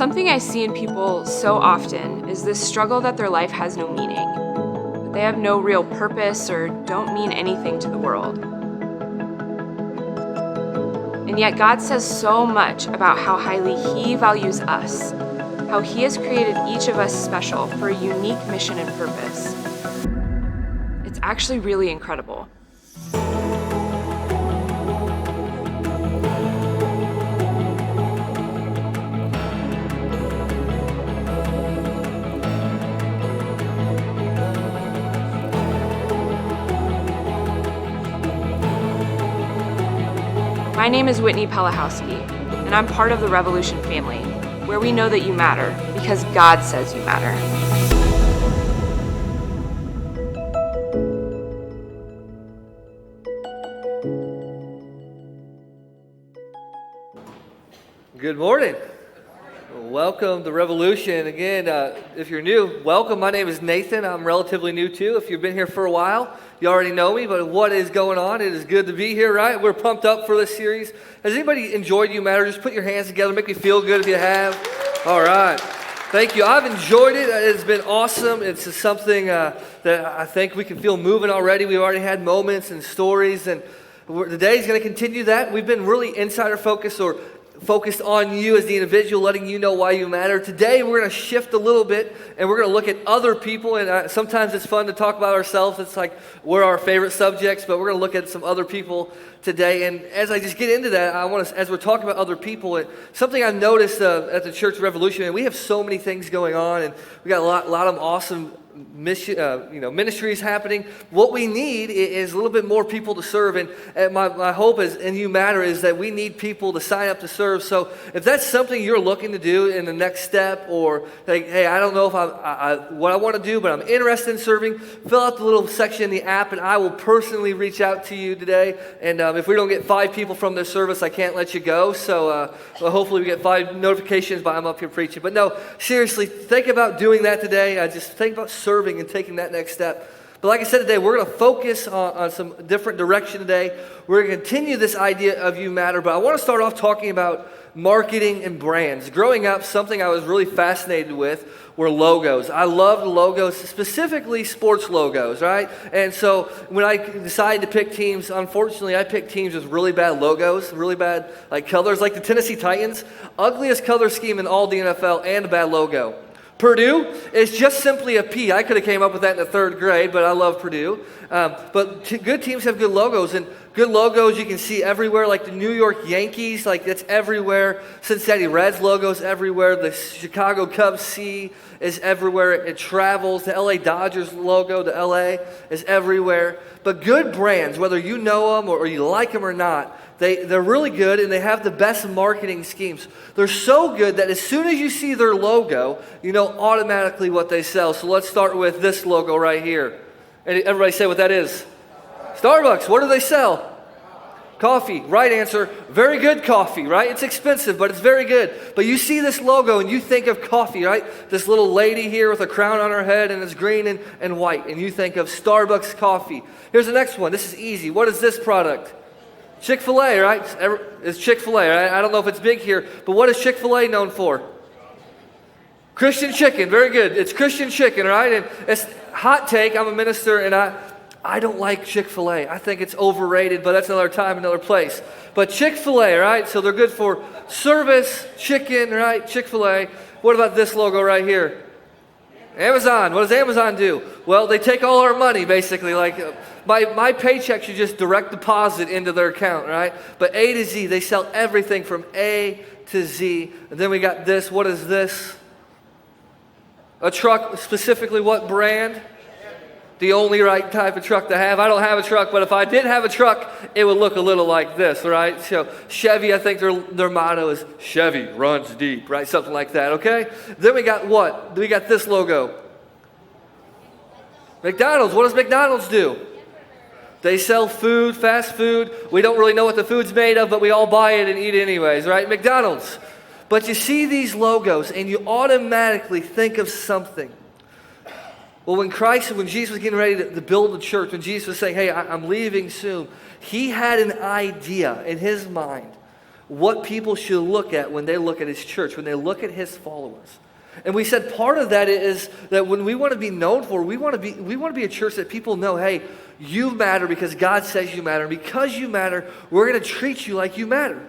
Something I see in people so often is this struggle that their life has no meaning, that they have no real purpose or don't mean anything to the world. And yet God says so much about how highly He values us, how He has created each of us special for a unique mission and purpose. It's actually really incredible. My name is Whitney Pelahowski, and I'm part of the Revolution family, where we know that you matter because God says you matter. Good morning. Welcome to Revolution. Again, if you're new, welcome. My name is Nathan. I'm relatively new too. If you've been here for a while, you already know me, but what is going on? It is good to be here, right? We're pumped up for this series. Has anybody enjoyed You Matter? Just put your hands together. Make me feel good if you have. All right. Thank you. I've enjoyed it. It's been awesome. It's just something that I think we can feel moving already. We've already had moments and stories, and today's going to continue that. We've been really insider focused or focused on you as the individual, letting you know why you matter. Today, we're going to shift a little bit, and we're going to look at other people. And sometimes it's fun to talk about ourselves. It's like we're our favorite subjects, but we're going to look at some other people today. And as I just get into that, I want to, as we're talking about other people, something I've noticed at the Church Revolution, and we have so many things going on, and we got a lot of awesome mission, ministries happening. What we need is a little bit more people to serve, and my hope is, and You Matter, is that we need people to sign up to serve. So if that's something you're looking to do in the next step, or like, hey, I don't know if what I want to do, but I'm interested in serving, fill out the little section in the app, and I will personally reach out to you today. And if we don't get 5 people from this service, I can't let you go. So hopefully we get 5 notifications by I'm up here preaching. But no, seriously, think about doing that today. Just think about serving and taking that next step. But like I said today, we're going to focus on some different direction today. We're going to continue this idea of You Matter, but I want to start off talking about marketing and brands. Growing up, something I was really fascinated with were logos. I loved logos, specifically sports logos, right? And so when I decided to pick teams, unfortunately, I picked teams with really bad logos, really bad colors, like the Tennessee Titans, ugliest color scheme in all the NFL and a bad logo. Purdue is just simply a P. I could have came up with that in the 3rd grade, but I love Purdue. But good teams have good logos, and good logos you can see everywhere, like the New York Yankees, it's everywhere. Cincinnati Reds logo's everywhere. The Chicago Cubs C is everywhere. It travels. The LA Dodgers logo, the LA, is everywhere. But good brands, whether you know them or you like them or not, they're really good, and they have the best marketing schemes. They're so good that as soon as you see their logo, you know automatically what they sell. So let's start with this logo right here. And everybody say what that is. Starbucks. What do they sell? Coffee. Right answer. Very good coffee, right? It's expensive, but it's very good. But you see this logo and you think of coffee, right? This little lady here with a crown on her head, and it's green and white. And you think of Starbucks coffee. Here's the next one. This is easy. What is this product? Chick-fil-A, right? It's Chick-fil-A, right? I don't know if it's big here, but what is Chick-fil-A known for? Christian chicken. Very good. It's Christian chicken, right? And it's hot take. I'm a minister, and I don't like Chick-fil-A. I think it's overrated, but that's another time, another place. But Chick-fil-A, right? So they're good for service, chicken, right? Chick-fil-A. What about this logo right here? Amazon. What does Amazon do? Well, they take all our money, basically. My paycheck should just direct deposit into their account, right? But A to Z, they sell everything from A to Z. And then we got this. What is this? A truck, specifically what brand? The only right type of truck to have. I don't have a truck, but if I did have a truck, it would look a little like this, right? So Chevy, I think their motto is Chevy runs deep, right? Something like that, okay? Then we got what? We got this logo. McDonald's. What does McDonald's do? They sell food, fast food. We don't really know what the food's made of, but we all buy it and eat it anyways, right? McDonald's. But you see these logos and you automatically think of something. Well, when Jesus was getting ready to build the church, when Jesus was saying, hey, I'm leaving soon, he had an idea in his mind what people should look at when they look at his church, when they look at his followers. And we said part of that is that when we want to be known for, we want to be a church that people know, hey, you matter because God says you matter. And because you matter, we're going to treat you like you matter.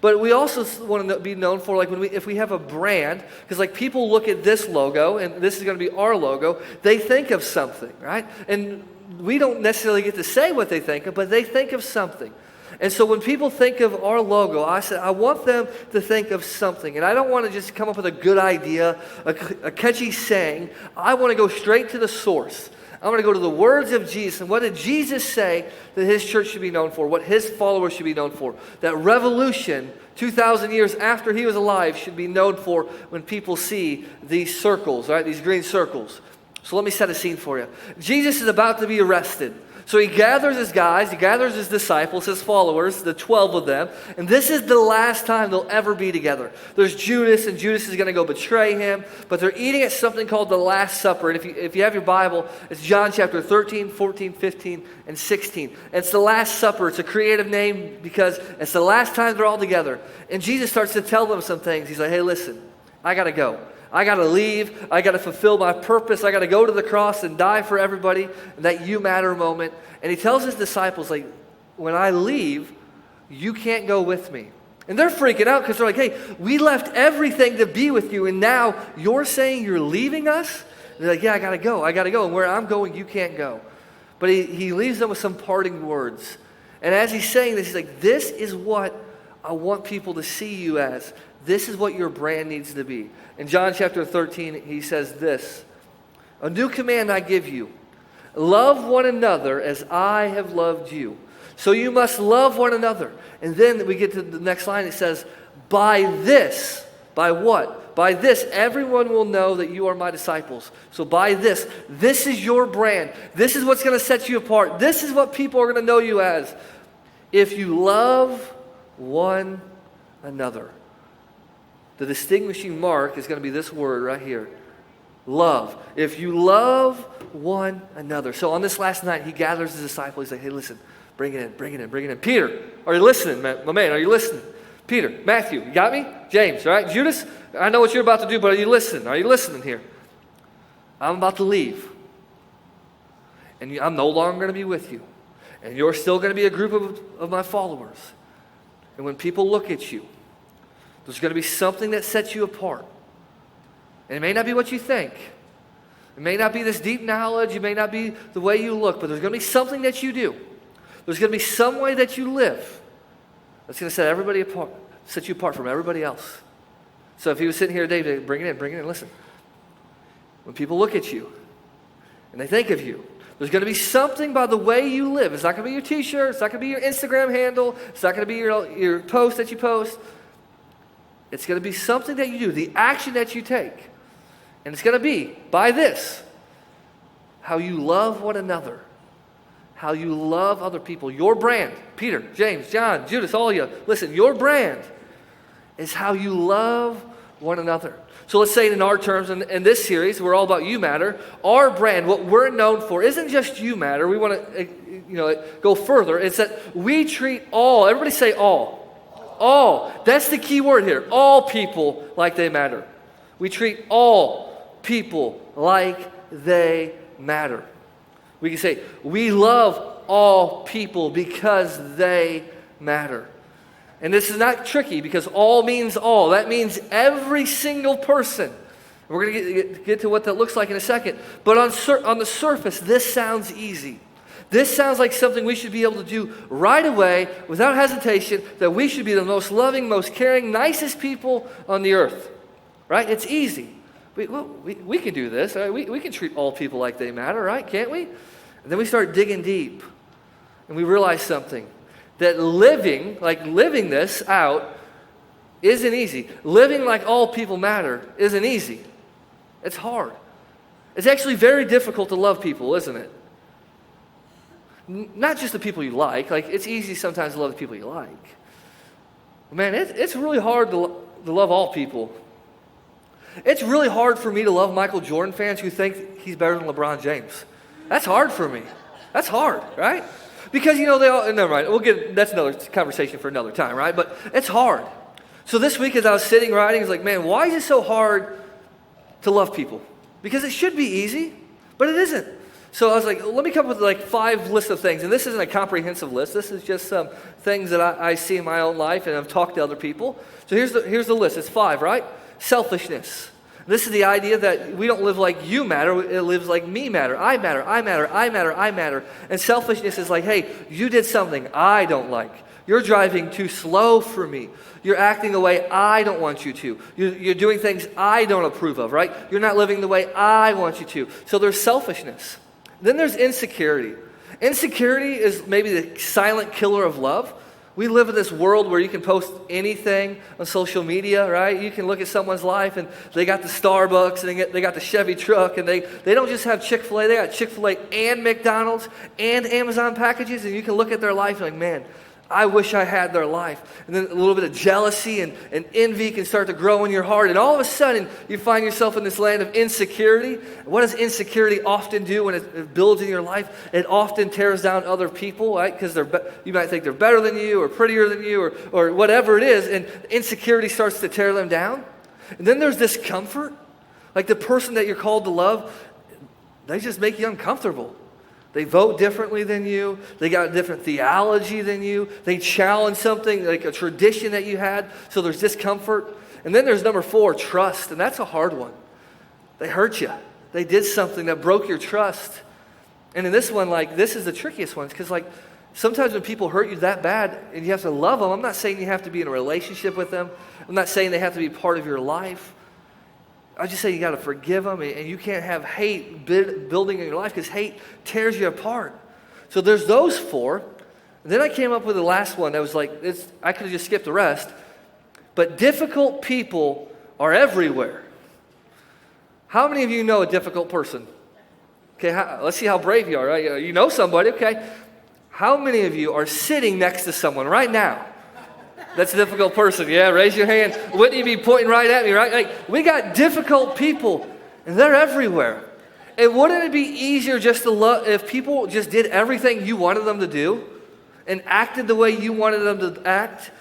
But we also want to be known for, like, if we have a brand, because like people look at this logo, and this is going to be our logo, they think of something, right? And we don't necessarily get to say what they think of, but they think of something. And so when people think of our logo, I said, I want them to think of something. And I don't want to just come up with a good idea, a catchy saying. I want to go straight to the source. I want to go to the words of Jesus. And what did Jesus say that his church should be known for? What his followers should be known for? That revolution 2,000 years after he was alive should be known for when people see these circles, right? These green circles. So let me set a scene for you. Jesus is about to be arrested. So he gathers his guys, he gathers his disciples, his followers, the 12 of them, and this is the last time they'll ever be together. There's Judas, and Judas is going to go betray him, but they're eating at something called the Last Supper. And if you have your Bible, it's John chapter 13, 14, 15, and 16. It's the Last Supper. It's a creative name because it's the last time they're all together. And Jesus starts to tell them some things. He's like, hey, listen, I got to go. I got to leave. I got to fulfill my purpose. I got to go to the cross and die for everybody. That you matter moment. And he tells his disciples, like, when I leave, you can't go with me. And they're freaking out because they're like, hey, we left everything to be with you. And now you're saying you're leaving us? And they're like, yeah, I got to go. I got to go. And where I'm going, you can't go. But he leaves them with some parting words. And as he's saying this, he's like, this is what I want people to see you as. This is what your brand needs to be. In John chapter 13, he says this, a new command I give you, love one another as I have loved you. So you must love one another. And then we get to the next line, it says, by this, by what? By this, everyone will know that you are my disciples. So by this is your brand. This is what's going to set you apart. This is what people are going to know you as. If you love one another. The distinguishing mark is going to be this word right here. Love. If you love one another. So on this last night, he gathers his disciples. He's like, hey, listen, bring it in, bring it in, bring it in. Peter, are you listening, my man? Are you listening? Peter, Matthew, you got me? James, all right? Judas, I know what you're about to do, but are you listening? Are you listening here? I'm about to leave. And I'm no longer going to be with you. And you're still going to be a group of my followers. And when people look at you, there's going to be something that sets you apart. And it may not be what you think. It may not be this deep knowledge. It may not be the way you look. But there's going to be something that you do. There's going to be some way that you live that's going to set everybody apart, set you apart from everybody else. So if he was sitting here today, bring it in. Listen. When people look at you and they think of you, there's going to be something by the way you live. It's not going to be your t-shirt. It's not going to be your Instagram handle. It's not going to be your post that you post. It's going to be something that you do, the action that you take. And it's going to be, by this, how you love one another, how you love other people. Your brand, Peter, James, John, Judas, all of you, listen, your brand is how you love one another. So let's say it in our terms, in this series, we're all about You Matter. Our brand, what we're known for, isn't just You Matter. We want to go further. It's that we treat all, everybody say all. All. That's the key word here. All people like they matter. We treat all people like they matter. We can say, we love all people because they matter. And this is not tricky because all means all. That means every single person. We're going to get to what that looks like in a second. But on the surface, this sounds easy. This sounds like something we should be able to do right away, without hesitation, that we should be the most loving, most caring, nicest people on the earth. Right? It's easy. We can do this. Right? We can treat all people like they matter, right? Can't we? And then we start digging deep. And we realize something. That living this out isn't easy. Living like all people matter isn't easy. It's hard. It's actually very difficult to love people, isn't it? Not just the people you like. Like, it's easy sometimes to love the people you like. Man, it's really hard to love all people. It's really hard for me to love Michael Jordan fans who think he's better than LeBron James. That's hard for me. That's hard, right? Because, they all, never mind, that's another conversation for another time, right? But it's hard. So this week as I was sitting writing, I was like, man, why is it so hard to love people? Because it should be easy, but it isn't. So I was like, let me come up with 5 lists of things. And this isn't a comprehensive list. This is just some things that I see in my own life and I've talked to other people. So here's the list. It's 5, right? Selfishness. This is the idea that we don't live like you matter. It lives like me matter. I matter, I matter, I matter, I matter. And selfishness is like, hey, you did something I don't like. You're driving too slow for me. You're acting the way I don't want you to. You're doing things I don't approve of, right? You're not living the way I want you to. So there's selfishness. Then there's insecurity. Insecurity is maybe the silent killer of love. We live in this world where you can post anything on social media, right? You can look at someone's life and they got the Starbucks and they got the Chevy truck and they don't just have Chick-fil-A, they got Chick-fil-A and McDonald's and Amazon packages, and you can look at their life and like, man, I wish I had their life. And then a little bit of jealousy and envy can start to grow in your heart. And all of a sudden, you find yourself in this land of insecurity. What does insecurity often do when it builds in your life? It often tears down other people, right? Because you might think they're better than you or prettier than you or whatever it is. And insecurity starts to tear them down. And then there's discomfort. Like the person that you're called to love, they just make you uncomfortable. They vote differently than you. They got a different theology than you. They challenge something like a tradition that you had. So there's discomfort. And then there's number 4, trust. And that's a hard one. They hurt you. They did something that broke your trust. And in this one, this is the trickiest one. Because sometimes when people hurt you that bad and you have to love them, I'm not saying you have to be in a relationship with them. I'm not saying they have to be part of your life. I just say you got to forgive them, and you can't have hate building in your life because hate tears you apart. So there's those 4. And then I came up with the last one that was I could have just skipped the rest. But difficult people are everywhere. How many of you know a difficult person? Okay, let's see how brave you are. Right? You know somebody, okay. How many of you are sitting next to someone right now that's a difficult person? Yeah, raise your hand. Wouldn't you be pointing right at me, right? We got difficult people, and they're everywhere. And wouldn't it be easier just to love if people just did everything you wanted them to do and acted the way you wanted them to act?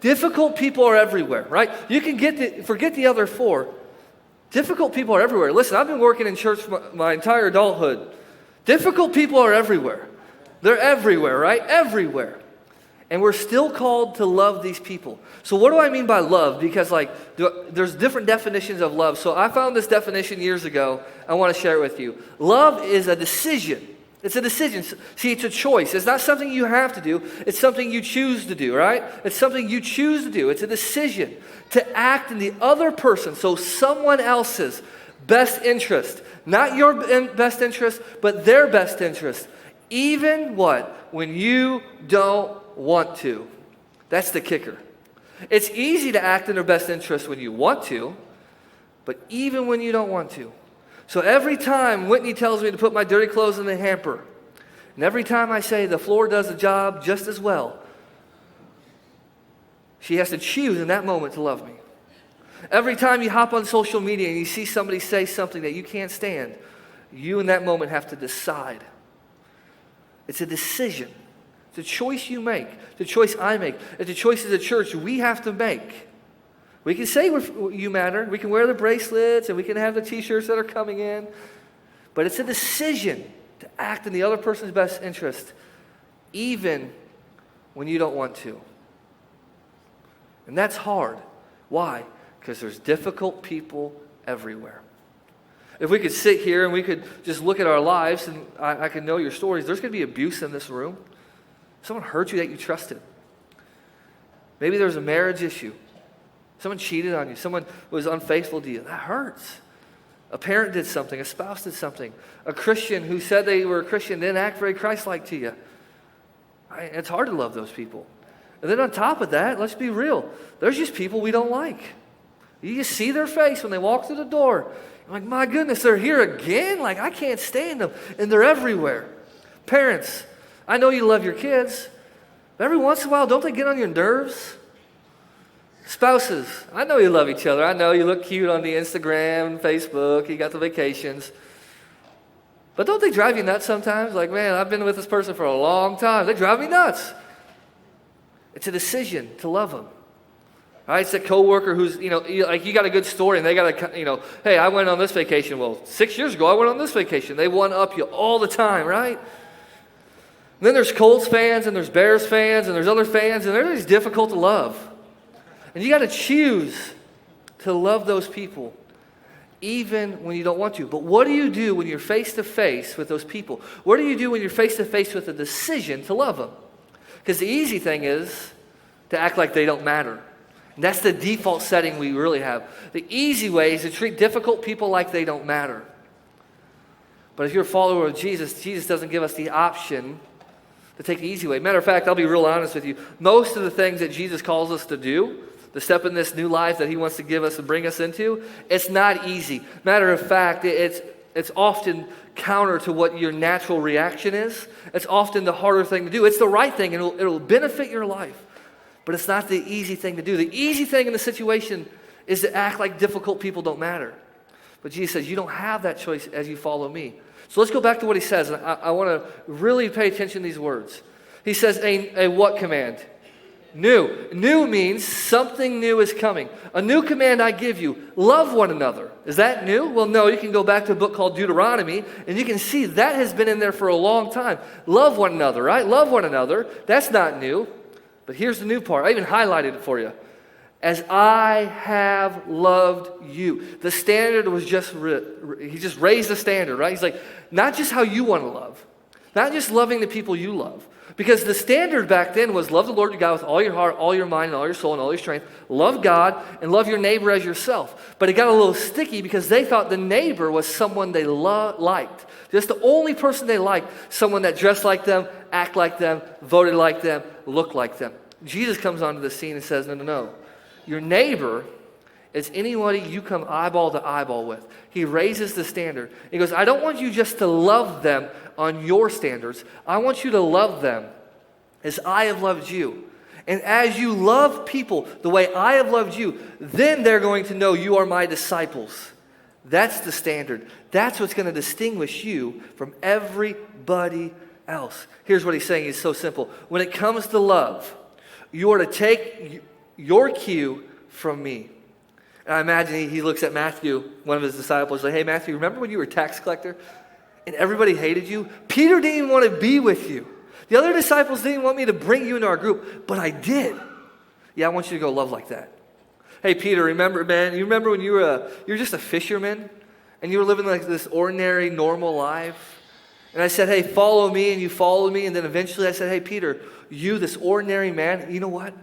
Difficult people are everywhere, right? You can forget the other 4. Difficult people are everywhere. Listen, I've been working in church my entire adulthood. Difficult people are everywhere. They're everywhere, right? Everywhere. And we're still called to love these people. So what do I mean by love? Because there's different definitions of love. So I found this definition years ago. I want to share it with you. Love is a decision. It's a decision. See, it's a choice. It's not something you have to do. It's something you choose to do, right? It's something you choose to do. It's a decision to act in the other person, so someone else's best interest. Not your best interest, but their best interest. Even when you don't want to. That's the kicker. It's easy to act in their best interest when you want to, but even when you don't want to. So every time Whitney tells me to put my dirty clothes in the hamper, and every time I say the floor does the job just as well, she has to choose in that moment to love me. Every time you hop on social media and you see somebody say something that you can't stand, you in that moment have to decide. It's a decision. It's a choice you make. It's a choice I make. It's a choice as a church we have to make. We can say you matter. We can wear the bracelets and we can have the t-shirts that are coming in. But it's a decision to act in the other person's best interest, even when you don't want to. And that's hard. Why? Because there's difficult people everywhere. If we could sit here and we could just look at our lives and I could know your stories, there's going to be abuse in this room. Someone hurt you that you trusted. Maybe there's a marriage issue. Someone cheated on you. Someone was unfaithful to you. That hurts. A parent did something. A spouse did something. A Christian who said they were a Christian didn't act very Christ-like to you. It's hard to love those people. And then on top of that, let's be real. There's just people we don't like. You just see their face when they walk through the door. You're like, my goodness, they're here again? I can't stand them. And they're everywhere. Parents, I know you love your kids, but every once in a while, don't they get on your nerves? Spouses, I know you love each other. I know you look cute on the Instagram, Facebook, you got the vacations. But don't they drive you nuts sometimes? Like, man, I've been with this person for a long time. They drive me nuts. It's a decision to love them. Right? It's a coworker who's, like you got a good story and they got a, hey, I went on this vacation. Well, 6 years ago, I went on this vacation. They one-up you all the time, right? And then there's Colts fans and there's Bears fans and there's other fans and they're just difficult to love. And you got to choose to love those people even when you don't want to. But what do you do when you're face-to-face with those people? What do you do when you're face-to-face with a decision to love them? Because the easy thing is to act like they don't matter. And that's the default setting we really have. The easy way is to treat difficult people like they don't matter. But if you're a follower of Jesus, Jesus doesn't give us the option to take the easy way. Matter of fact, I'll be real honest with you. Most of the things that Jesus calls us to do, to step in this new life that he wants to give us and bring us into, it's not easy. Matter of fact, it's often counter to what your natural reaction is. It's often the harder thing to do. It's the right thing, and it'll benefit your life. But it's not the easy thing to do. The easy thing in the situation is to act like difficult people don't matter. But Jesus says, you don't have that choice as you follow me. So let's go back to what he says. And I want to really pay attention to these words. He says, a what command? New. New means something new is coming. A new command I give you, love one another. Is that new? Well, no, you can go back to a book called Deuteronomy, and you can see that has been in there for a long time. Love one another, right? Love one another. That's not new. But here's the new part. I even highlighted it for you. As I have loved you. The standard was he just raised the standard, right? He's like, not just how you want to love. Not just loving the people you love. Because the standard back then was love the Lord your God with all your heart, all your mind, and all your soul, and all your strength. Love God, and love your neighbor as yourself. But it got a little sticky because they thought the neighbor was someone they liked. Just the only person they liked, someone that dressed like them, act like them, voted like them, looked like them. Jesus comes onto the scene and says, no. Your neighbor is anybody you come eyeball to eyeball with. He raises the standard. He goes, I don't want you just to love them on your standards. I want you to love them as I have loved you. And as you love people the way I have loved you, then they're going to know you are my disciples. That's the standard. That's what's going to distinguish you from everybody else. Here's what he's saying. It's so simple. When it comes to love, you are to take your cue from me. And I imagine he looks at Matthew, one of his disciples, like, hey, Matthew, remember when you were a tax collector and everybody hated you? Peter didn't even want to be with you. The other disciples didn't want me to bring you into our group, but I did. Yeah, I want you to go love like that. Hey, Peter, remember, man, you remember when you were just a fisherman and you were living like this ordinary, normal life? And I said, hey, follow me, and you followed me. And then eventually I said, hey, Peter, you, this ordinary man, you know what?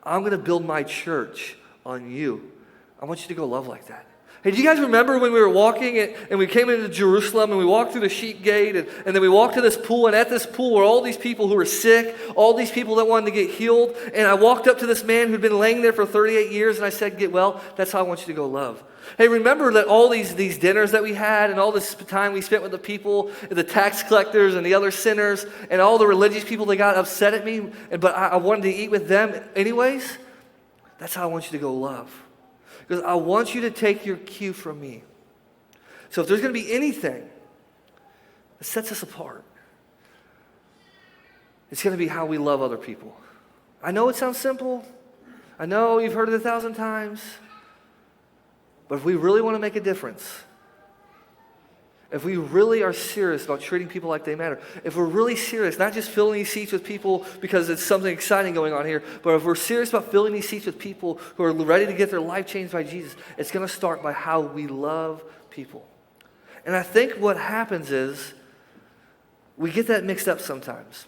I'm going to build my church on you. I want you to go love like that. Hey, do you guys remember when we were walking and we came into Jerusalem and we walked through the sheep gate and then we walked to this pool, and at this pool were all these people who were sick, all these people that wanted to get healed, and I walked up to this man who'd been laying there for 38 years and I said, get well. That's how I want you to go love. Hey, remember that all these dinners that we had and all this time we spent with the people, the tax collectors and the other sinners and all the religious people that got upset at me, but I wanted to eat with them anyways? That's how I want you to go love. Because I want you to take your cue from me. So if there's going to be anything that sets us apart, it's going to be how we love other people. I know it sounds simple. I know you've heard it 1,000 times. But if we really want to make a difference, if we really are serious about treating people like they matter, if we're really serious, not just filling these seats with people because it's something exciting going on here, but if we're serious about filling these seats with people who are ready to get their life changed by Jesus, it's going to start by how we love people. And I think what happens is we get that mixed up sometimes.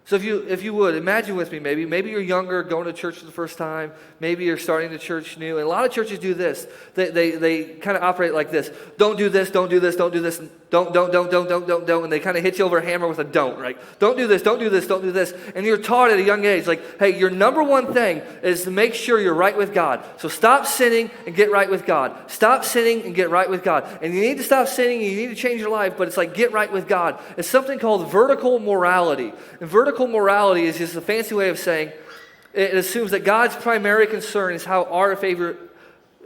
So if you would, imagine with me maybe you're younger, going to church for the first time, maybe you're starting the church new, and a lot of churches do this. They kind of operate like this. Don't do this, don't do this, don't do this, don't, and they kind of hit you over a hammer with a don't, right? Don't do this, don't do this, don't do this. And you're taught at a young age, like, hey, your number one thing is to make sure you're right with God. So stop sinning and get right with God. Stop sinning and get right with God. And you need to stop sinning, and you need to change your life, but it's like get right with God. It's something called vertical morality. And vertical morality is just a fancy way of saying it assumes that God's primary concern is how our favor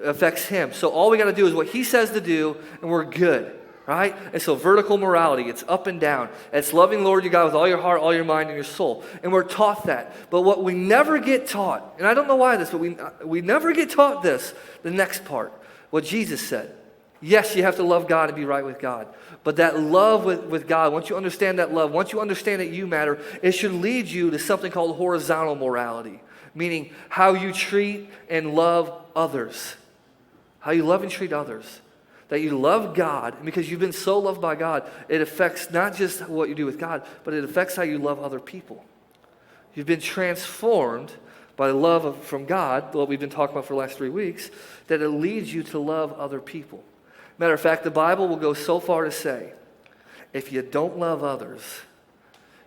affects him. So all we got to do is what he says to do, and we're good. right? And so vertical morality, it's up and down. It's loving Lord your God with all your heart, all your mind, and your soul. And we're taught that. But what we never get taught, and I don't know why this, but we never get taught this, the next part, what Jesus said. Yes, you have to love God and be right with God. But that love with God, once you understand that love, once you understand that you matter, it should lead you to something called horizontal morality, meaning how you treat and love others. How you love and treat others. That you love God, and because you've been so loved by God, it affects not just what you do with God, but it affects how you love other people. You've been transformed by the love from God, what we've been talking about for the last 3 weeks, that it leads you to love other people. Matter of fact, the Bible will go so far to say, if you don't love others,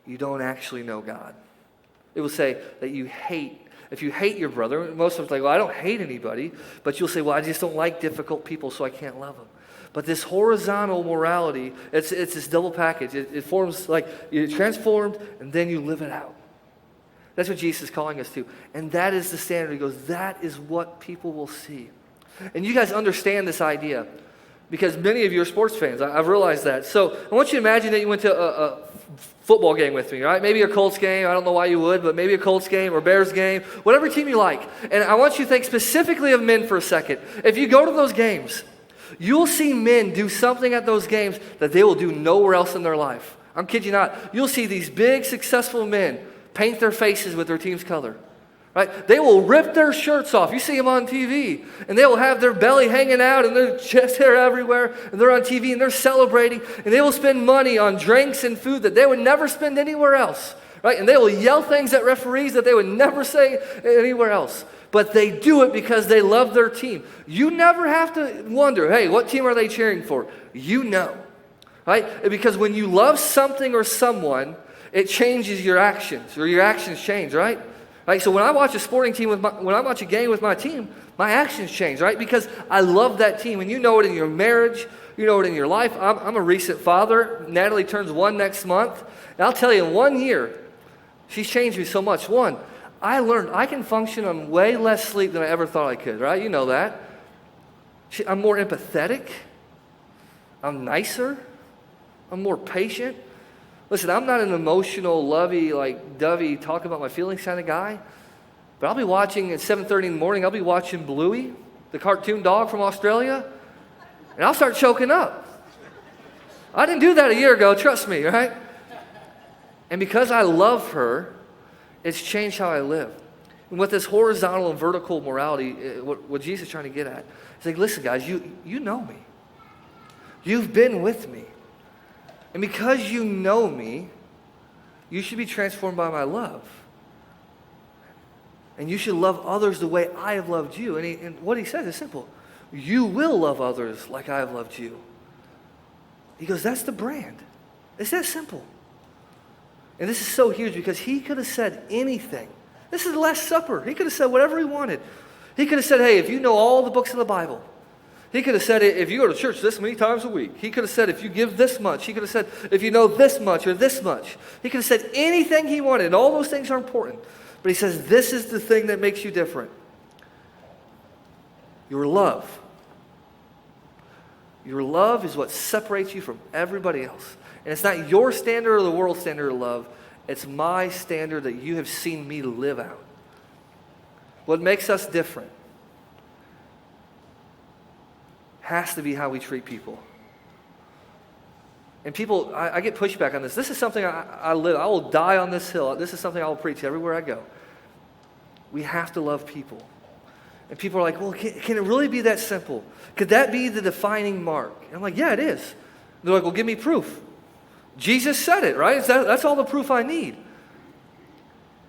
you don't actually know God. It will say that you hate. If you hate your brother, most of us are like, well, I don't hate anybody, but you'll say, well, I just don't like difficult people, so I can't love them. But this horizontal morality, it's this double package. It forms like you're transformed, and then you live it out. That's what Jesus is calling us to. And that is the standard. He goes, that is what people will see. And you guys understand this idea, because many of you are sports fans. I've realized that. So I want you to imagine that you went to a football game with me, right? Maybe a Colts game. I don't know why you would, but maybe a Colts game or Bears game, whatever team you like. And I want you to think specifically of men for a second. If you go to those games, you'll see men do something at those games that they will do nowhere else in their life. I'm kidding you not. You'll see these big, successful men paint their faces with their team's color. Right? They will rip their shirts off. You see them on TV. And they will have their belly hanging out and their chest hair everywhere. And they're on TV and they're celebrating. And they will spend money on drinks and food that they would never spend anywhere else. Right? And they will yell things at referees that they would never say anywhere else. But they do it because they love their team. You never have to wonder, hey, what team are they cheering for? You know. Right? Because when you love something or someone, it changes your actions. Or your actions change, right? Right, so when I watch a sporting team when I watch a game with my team, my actions change, right? Because I love that team, and you know it in your marriage, you know it in your life. I'm a recent father. Natalie turns 1 next month, and I'll tell you, in 1 year, she's changed me so much. One, I learned I can function on way less sleep than I ever thought I could, right? You know that. I'm more empathetic. I'm nicer. I'm more patient. Listen, I'm not an emotional, lovey, like dovey, talk about my feelings kind of guy. But I'll be watching at 7:30 in the morning, I'll be watching Bluey, the cartoon dog from Australia, and I'll start choking up. I didn't do that a year ago, trust me, right? And because I love her, it's changed how I live. And with this horizontal and vertical morality, what Jesus is trying to get at, he's like, listen, guys, you know me. You've been with me. And because you know me, you should be transformed by my love. And you should love others the way I have loved you. And what he says is simple. You will love others like I have loved you. He goes, that's the brand. It's that simple. And this is so huge because he could have said anything. This is the Last Supper. He could have said whatever he wanted. He could have said, hey, if you know all the books of the Bible. He could have said, if you go to church this many times a week. He could have said, if you give this much. He could have said, if you know this much or this much. He could have said anything he wanted. And all those things are important. But he says, this is the thing that makes you different. Your love. Your love is what separates you from everybody else. And it's not your standard or the world's standard of love. It's my standard that you have seen me live out. What makes us different has to be how we treat people. And people, I get pushback on this. This is something I live. I will die on this hill. This is something I will preach everywhere I go. We have to love people. And people are like, well, can it really be that simple? Could that be the defining mark? And I'm like, yeah, it is. They're like, well, give me proof. Jesus said it, right? That's all the proof I need.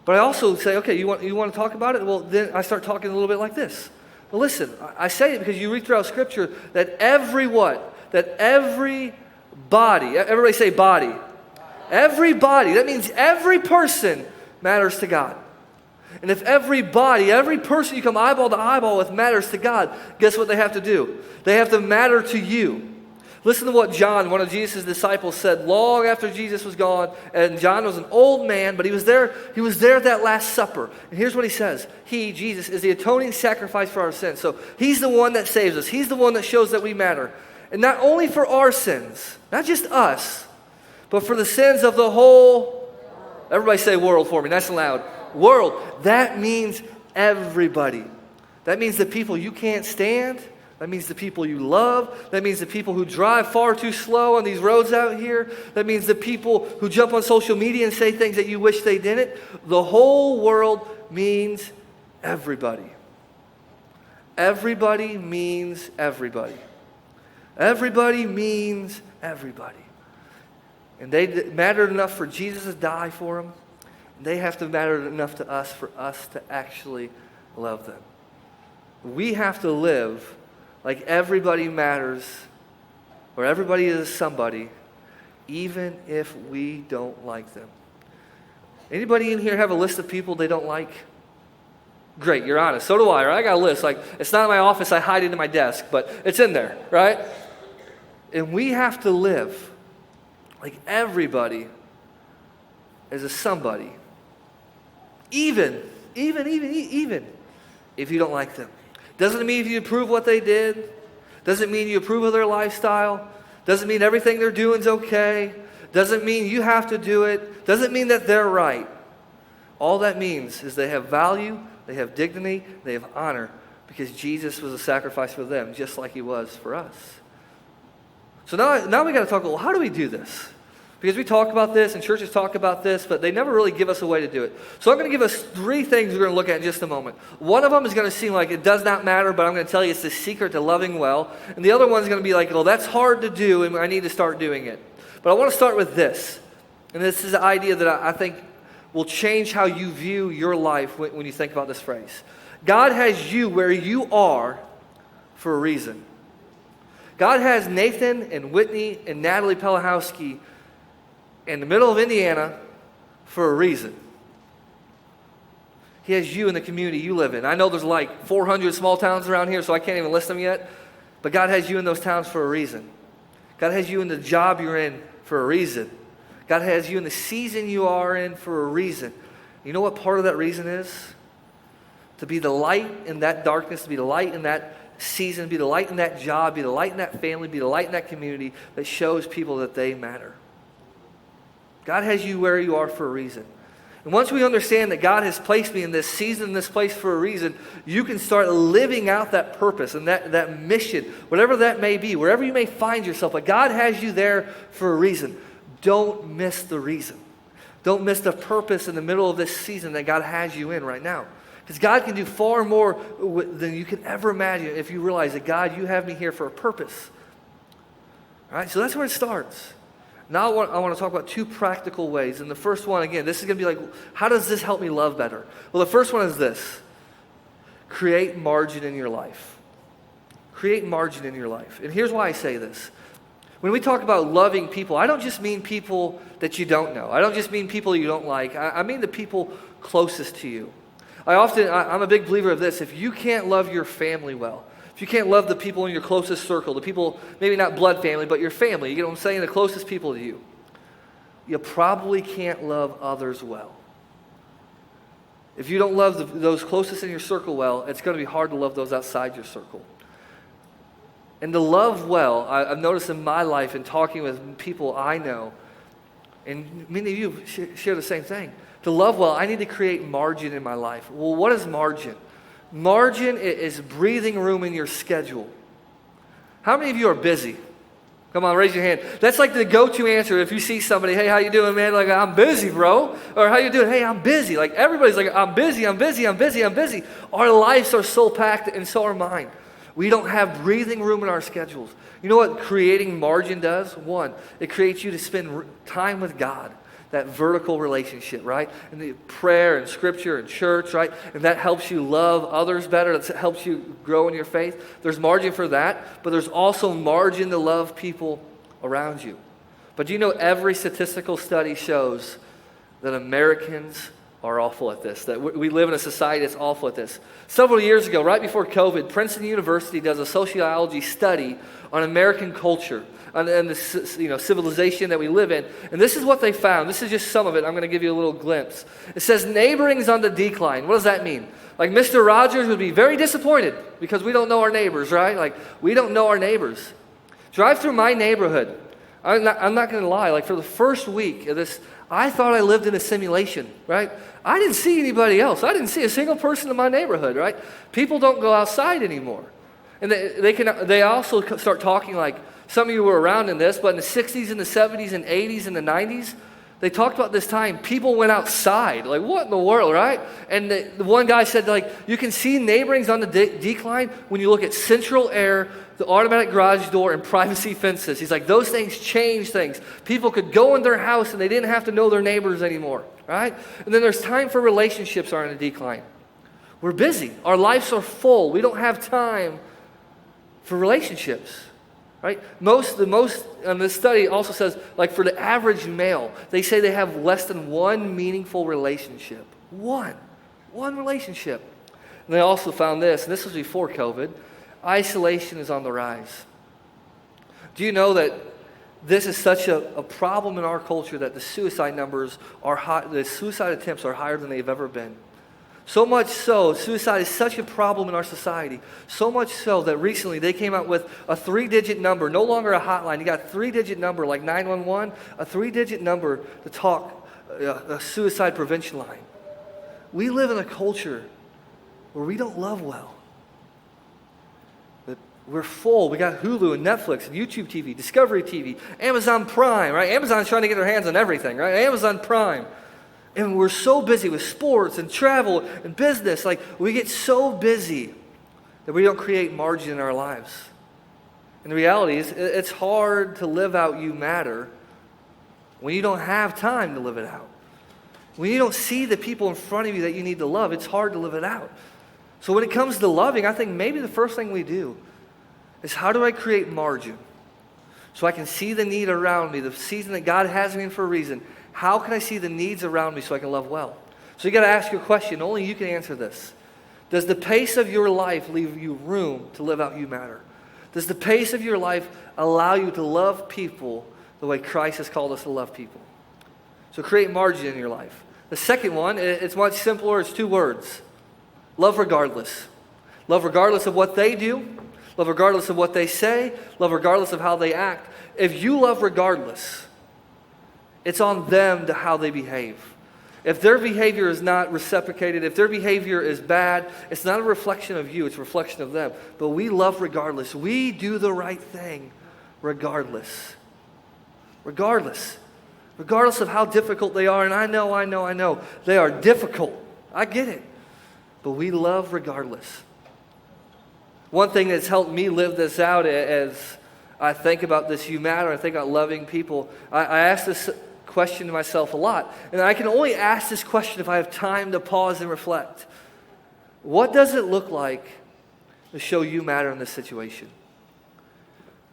But I also say, okay, you want to talk about it? Well, then I start talking a little bit like this. Well, listen, I say it because you read throughout Scripture that every body, everybody say body. Every body, that means every person matters to God. And if every person you come eyeball to eyeball with matters to God, guess what they have to do? They have to matter to you. Listen to what John, one of Jesus' disciples, said long after Jesus was gone. And John was an old man, but he was there at that Last Supper. And here's what he says. He, Jesus, is the atoning sacrifice for our sins. So he's the one that saves us. He's the one that shows that we matter. And not only for our sins, not just us, but for the sins of the whole, everybody say world for me, nice and loud. World. That means everybody. That means the people you can't stand. That means the people you love. That means the people who drive far too slow on these roads out here. That means the people who jump on social media and say things that you wish they didn't. The whole world means everybody. Everybody means everybody. Everybody means everybody. And they mattered enough for Jesus to die for them. And they have to matter enough to us for us to actually love them. We have to live like everybody matters, or everybody is somebody, even if we don't like them. Anybody in here have a list of people they don't like? Great, you're honest. So do I, right? I got a list. Like, it's not in my office, I hide it in my desk, but it's in there, right? And we have to live like everybody is a somebody. Even if you don't like them. Doesn't mean you approve what they did. Doesn't mean you approve of their lifestyle. Doesn't mean everything they're doing is okay. Doesn't mean you have to do it. Doesn't mean that they're right. All that means is they have value, they have dignity, they have honor, because Jesus was a sacrifice for them, just like he was for us. So now we got to talk, well, how do we do this? Because we talk about this and churches talk about this, but they never really give us a way to do it. So I'm going to give us 3 things we're going to look at in just a moment. One of them is going to seem like it does not matter, but I'm going to tell you it's the secret to loving well. And the other one's going to be like, well, that's hard to do, and I need to start doing it. But I want to start with this. And this is an idea that I think will change how you view your life when you think about this phrase. God has you where you are for a reason. God has Nathan and Whitney and Natalie Pelahowski in the middle of Indiana for a reason. He has you in the community you live in. I know there's like 400 small towns around here, so I can't even list them yet. But God has you in those towns for a reason. God has you in the job you're in for a reason. God has you in the season you are in for a reason. You know what part of that reason is? To be the light in that darkness, to be the light in that season, be the light in that job, be the light in that family, be the light in that community that shows people that they matter. God has you where you are for a reason. And once we understand that God has placed me in this season, in this place for a reason, you can start living out that purpose and that mission, whatever that may be, wherever you may find yourself. But God has you there for a reason. Don't miss the reason. Don't miss the purpose in the middle of this season that God has you in right now. Because God can do far more than you can ever imagine if you realize that, God, you have me here for a purpose. All right, so that's where it starts. Now I want to talk about 2 practical ways. And the first one, again, this is going to be like, how does this help me love better? Well, the first one is this. Create margin in your life. Create margin in your life. And here's why I say this. When we talk about loving people, I don't just mean people that you don't know. I don't just mean people you don't like. I mean the people closest to you. I'm a big believer of this. If you can't love your family well, if you can't love the people in your closest circle, the people, maybe not blood family, but your family, you get what I'm saying, the closest people to you, you probably can't love others well. If you don't love those closest in your circle well, it's going to be hard to love those outside your circle. And to love well, I've noticed in my life and talking with people I know, and many of you share the same thing. To love well, I need to create margin in my life. Well, what is margin? Margin is breathing room in your schedule. How many of you are busy? Come on, raise your hand. That's like the go-to answer if you see somebody, hey, how you doing, man? Like, I'm busy, bro. Or how you doing? Hey, I'm busy. Like, everybody's like, I'm busy. Our lives are so packed, and so are mine. We don't have breathing room in our schedules. You know what creating margin does? 1, it creates you to spend time with God. That vertical relationship, right? And the prayer and scripture and church, right? And that helps you love others better. That helps you grow in your faith. There's margin for that, but there's also margin to love people around you. But do you know every statistical study shows that Americans are awful at this, that we live in a society that's awful at this. Several years ago, right before COVID, Princeton University does a sociology study on American culture and the civilization that we live in. And this is what they found. This is just some of it. I'm going to give you a little glimpse. It says neighboring is on the decline. What does that mean? Like Mr. Rogers would be very disappointed because we don't know our neighbors, right? Like we don't know our neighbors. Drive through my neighborhood. I'm not going to lie. Like for the first week of this, I thought I lived in a simulation, right? I didn't see anybody else. I didn't see a single person in my neighborhood, right? People don't go outside anymore. And they also start talking like, some of you were around in this, but in the 60s and the 70s and 80s and the 90s, they talked about this time people went outside. Like, what in the world, right? And the one guy said, like, you can see neighborings on the decline when you look at central air, the automatic garage door, and privacy fences. He's like, those things change things. People could go in their house and they didn't have to know their neighbors anymore, right? And then there's time for relationships are on a decline. We're busy. Our lives are full. We don't have time for relationships. Right? And this study also says, like for the average male, they say they have less than one meaningful relationship. One relationship. And they also found this, and this was before COVID, isolation is on the rise. Do you know that this is such a problem in our culture that the suicide numbers are high, the suicide attempts are higher than they've ever been? So much so, suicide is such a problem in our society. So much so that recently they came out with a 3-digit number, no longer a hotline. You got a 3-digit number like 911, a 3-digit number to talk, a suicide prevention line. We live in a culture where we don't love well. But we're full. We got Hulu and Netflix and YouTube TV, Discovery TV, Amazon Prime, right? Amazon's trying to get their hands on everything, right? Amazon Prime. And we're so busy with sports and travel and business. Like, we get so busy that we don't create margin in our lives. And the reality is, it's hard to live out you matter when you don't have time to live it out. When you don't see the people in front of you that you need to love, it's hard to live it out. So when it comes to loving, I think maybe the first thing we do is, how do I create margin so I can see the need around me, the season that God has me in for a reason? How can I see the needs around me so I can love well? So you got to ask your question. Only you can answer this. Does the pace of your life leave you room to live out you matter? Does the pace of your life allow you to love people the way Christ has called us to love people? So create margin in your life. The second one, it's much simpler. It's 2 words. Love regardless. Love regardless of what they do. Love regardless of what they say. Love regardless of how they act. If you love regardless, it's on them to how they behave. If their behavior is not reciprocated, if their behavior is bad, it's not a reflection of you, it's a reflection of them. But we love regardless. We do the right thing regardless. Regardless. Regardless of how difficult they are. And I know. They are difficult. I get it. But we love regardless. One thing that's helped me live this out as I think about this you matter, I think about loving people, I ask this question to myself a lot. And I can only ask this question if I have time to pause and reflect. What does it look like to show you matter in this situation?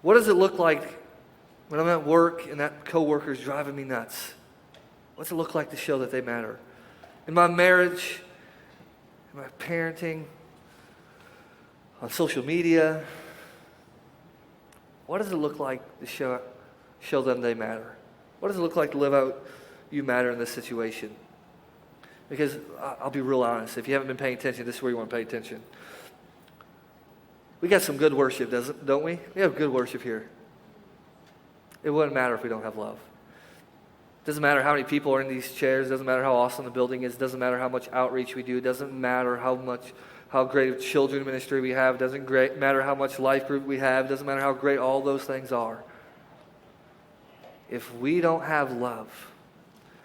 What does it look like when I'm at work and that coworker is driving me nuts? What's it look like to show that they matter? In my marriage, in my parenting, on social media, what does it look like to show them they matter? What does it look like to live out you matter in this situation? Because I'll be real honest, if you haven't been paying attention, this is where you want to pay attention. We got some good worship, don't we? We have good worship here. It wouldn't matter if we don't have love. It doesn't matter how many people are in these chairs. It doesn't matter how awesome the building is. It doesn't matter how much outreach we do. It doesn't matter how great a children ministry we have. It doesn't matter how much life group we have. It doesn't matter how great all those things are. If we don't have love,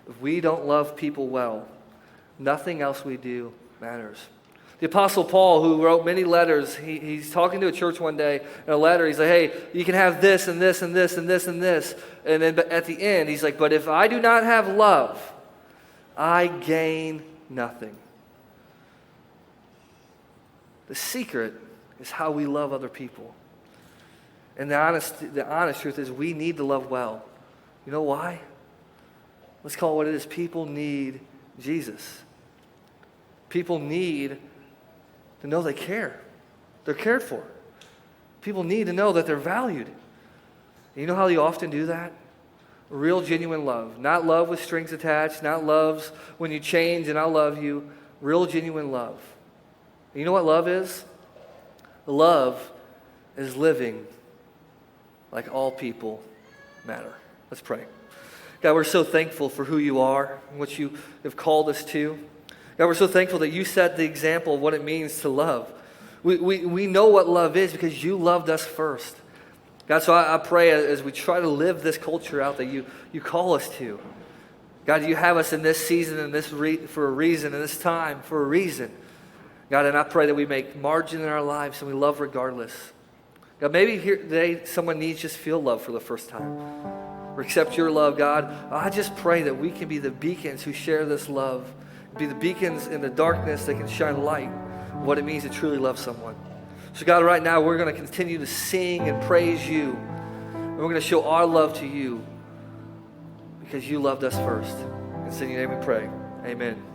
if we don't love people well, nothing else we do matters. The Apostle Paul, who wrote many letters, he's talking to a church one day in a letter. He's like, hey, you can have this and this and this and this and this. And then at the end, he's like, but if I do not have love, I gain nothing. The secret is how we love other people. And the honest truth is we need to love well. You know why? Let's call it what it is. People need Jesus. People need to know they care. They're cared for. People need to know that they're valued. And you know how you often do that? Real, genuine love. Not love with strings attached. Not loves when you change and I'll love you. Real, genuine love. And you know what love is? Love is living like all people matter. Let's pray. God, we're so thankful for who you are and what you have called us to. God, we're so thankful that you set the example of what it means to love. We know what love is because you loved us first. God, so I pray as we try to live this culture out that you call us to. God, you have us in this season and for a reason, in this time for a reason. God, and I pray that we make margin in our lives and we love regardless. God, maybe here today someone needs to just feel love for the first time or accept your love, God. I just pray that we can be the beacons who share this love, be the beacons in the darkness that can shine light of what it means to truly love someone. So God, right now we're going to continue to sing and praise you. And we're going to show our love to you because you loved us first. In your name we pray. Amen.